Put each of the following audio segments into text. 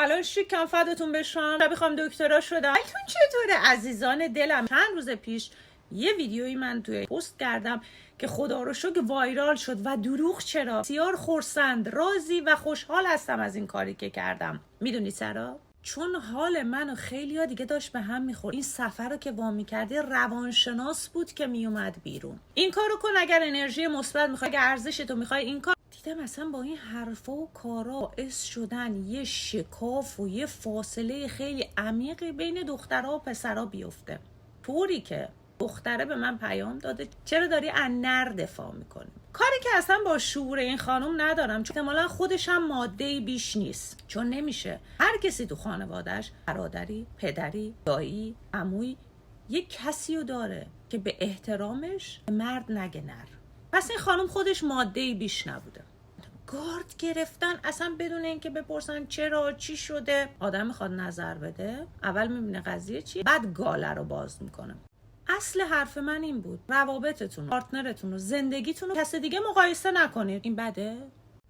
الان شکم فداتون بشم، بخوام دکترا شدم. حالتون چطوره عزیزان دلم؟ چند روز پیش یه ویدیویی من توی پست کردم که خدا رو شکر وایرال شد و دروغ چرا؟ بسیار خرسند، راضی و خوشحال هستم از این کاری که کردم. میدونی چرا؟ چون حال منو خیلیا دیگه داشت به هم میخورد. این سفر رو که وامی کردی روانشناس بود که میومد بیرون. این کارو کن اگر انرژی مثبت میخوای، اگر ارزش تو میخوای این کار. دیدم مثلا با این حرفا و کارا باعث شدن یه شکاف و یه فاصله خیلی عمیقی بین دخترها و پسرها بیفته. طوری که دختره به من پیام داده چرا داری از نر دفاع میکنی؟ کاری که اصلا با شعور این خانم ندارم، چون احتمالا خودش هم ماده‌ای بیش نیست. چون نمیشه هر کسی تو خانوادهش برادری، پدری، دایی، عمویی یک کسی رو داره که به احترامش مرد نگه نر. پس این خانم خودش ماده‌ای بیش نبوده. گارد گرفتن اصلا بدون اینکه بپرسن چرا، چی شده. آدم میخواد نظر بده، اول میبینه قضیه چیه، بعد گاله رو باز میکنه. اصل حرف من این بود، روابطتون، پارتنرتون رو، زندگیتون رو کس دیگه مقایسه نکنید. این بده؟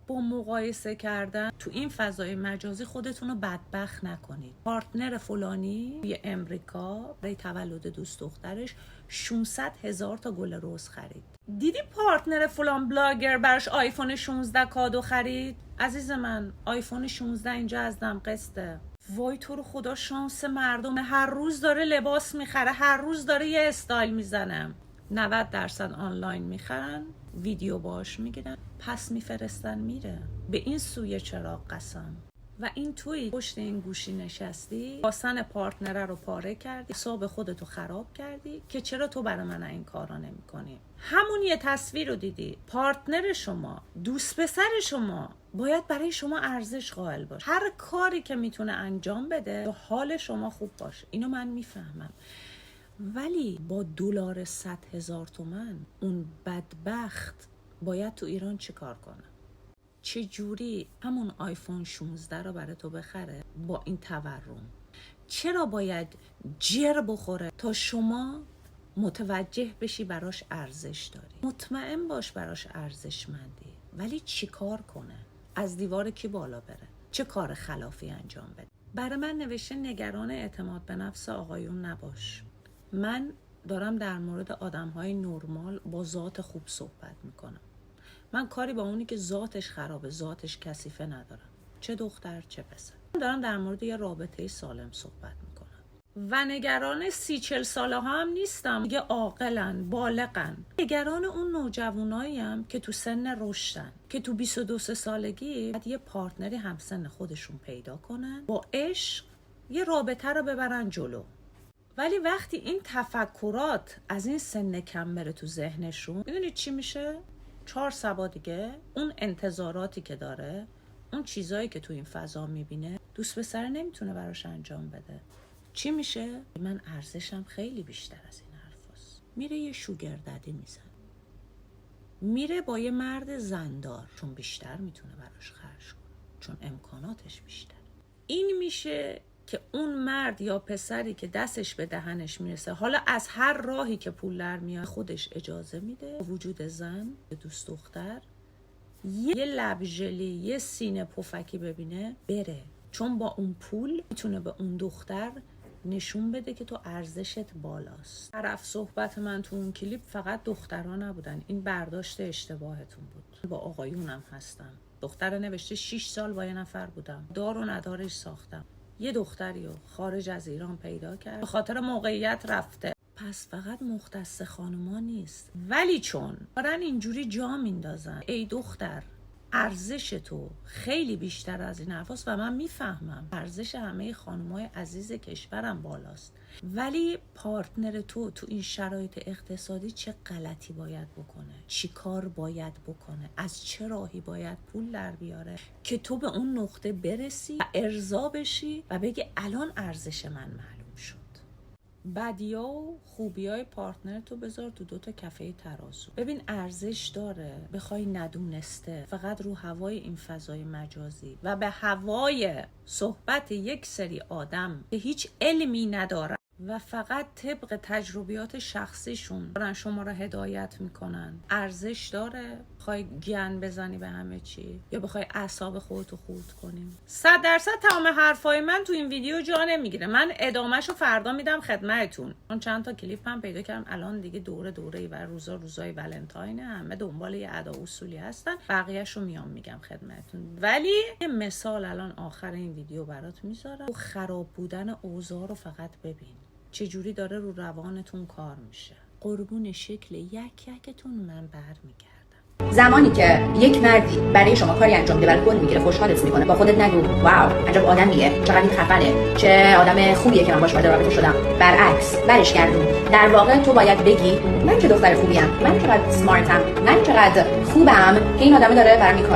با مقایسه کردن تو این فضای مجازی خودتون رو بدبخت نکنید. پارتنر فلانی یه امریکا برای تولد دوست دخترش 600,000 تا گل رز خرید. دیدی پارتنر فلان بلاگر براش آیفون 16 کادو خرید؟ عزیز من آیفون 16 اینجا از دم قسطه. وای تو رو خدا، شانس مردم هر روز داره لباس میخره، هر روز داره یه استایل میزنه. 90% آنلاین میخرن، ویدیو باش میگیرن، پس میفرستن میره. به این سوی چراغ قسم. و این توی پشت این گوشی نشستی، باسن پارتنره رو پاره کردی، حساب خودتو خراب کردی که چرا تو برای من این کارا نمی کنی. همون یه تصویر رو دیدی. پارتنر شما، دوست پسر شما باید برای شما ارزش قائل باشه. هر کاری که میتونه انجام بده حال شما خوب باشه. اینو من میفهمم. ولی با دلار 100,000 تومان اون بدبخت باید تو ایران چی کار کنه؟ چه جوری همون آیفون 16 رو برای تو بخره با این تورم؟ چرا باید جر بخوره تا شما متوجه بشی براش ارزش داری؟ مطمئن باش براش ارزشمندی، ولی چی کار کنه؟ از دیوار کی بالا بره؟ چه کار خلافی انجام بده؟ برای من نوشته نگران اعتماد به نفس آقایون نباش. من دارم در مورد آدم‌های نرمال با ذات خوب صحبت میکنم. من کاری با اونی که ذاتش خرابه، ذاتش کثیفه ندارم، چه دختر چه پسر. دارم در مورد یه رابطه سالم صحبت میکنم و نگران 30-40 ساله ها هم نیستم، دیگه عاقلن، بالغن. نگران اون نوجواناییم که تو سن رشدن، که تو 22 سالگی باید یه پارتنری همسن خودشون پیدا کنن، با عشق یه رابطه رو ببرن جلو. ولی وقتی این تفکرات از این سن کم بره تو ذهنشون، میدونید چی میشه؟ 4 سبا دیگه اون انتظاراتی که داره، اون چیزایی که تو این فضا میبینه، دوست پسر نمیتونه براش انجام بده. چی میشه؟ من ارزشم خیلی بیشتر از این حرفاست. میره یه شوگر ددی میزن، میره با یه مرد زندار، چون بیشتر میتونه براش خرج کنه، چون امکاناتش بیشتر. این میشه که اون مرد یا پسری که دستش به دهنش میرسه، حالا از هر راهی که پول در میاد، خودش اجازه میده وجود زن، دوست دختر، یه لب ژلی، یه سینه پفکی ببینه بره. چون با اون پول میتونه به اون دختر نشون بده که تو ارزشت بالاست. طرف صحبت من تو اون کلیپ فقط دخترها نبودن، این برداشت اشتباهتون بود. با آقایونم هستم. دختر نوشته 6 سال با یه نفر بودم، دار و ندارش ساختم. یه دختری رو خارج از ایران پیدا کرد، به خاطر موقعیت رفته. پس فقط مختص خانوما نیست، ولی چون دارن اینجوری جا میندازن ای دختر ارزش تو خیلی بیشتر از این حرفاست و من میفهمم ارزش همه خانمای عزیز کشورم بالاست، ولی پارتنر تو این شرایط اقتصادی چه غلطی باید بکنه، چی کار باید بکنه، از چه راهی باید پول در بیاره که تو به اون نقطه برسی و ارضا بشی و بگی الان ارزش من معلوم شد. بدیا و خوبیای پارتنر تو بذار تو 2 تا کفه ترازو، ببین ارزش داره. بخوای ندونسته فقط رو هوای این فضای مجازی و به هوای صحبت یک سری آدم که هیچ علمی نداره و فقط طبق تجربیات شخصیشون دارن شما را هدایت میکنن. ارزش داره بخوای گن بزنی به همه چی یا بخوای اعصاب خودتو خورد کنی؟ 100% تمام حرفای من تو این ویدیو جا نمیگیره. من ادامهشو فردا میدم خدمتتون. من چند تا کلیپ هم پیدا کردم الان دیگه دوره و روزای ولنتاینه، همه دنبال یه ادا اصولی هستن، بقیه‌شو میام میگم خدمتتون. ولی یه مثال الان آخر این ویدیو برات میذارم. خراب بودن اوضاع رو فقط ببین چجوری داره رو روانتون کار میشه. قربون شکل یکتون من برمیگردم. زمانی که یک مردی برای شما کاری انجام میده، برای خود میگیره، خوشحالت میکنه، با خودت نگو واو عجب آدمیه، چقدر این خفنه، چه آدم خوبیه که من باهاش وارد رابطه شدم. برعکس برش گردون. در واقع تو باید بگی من چه دختر خوبیم، من چقدر سمارتم، من چقدر خوبم که این آدم داره برام این کار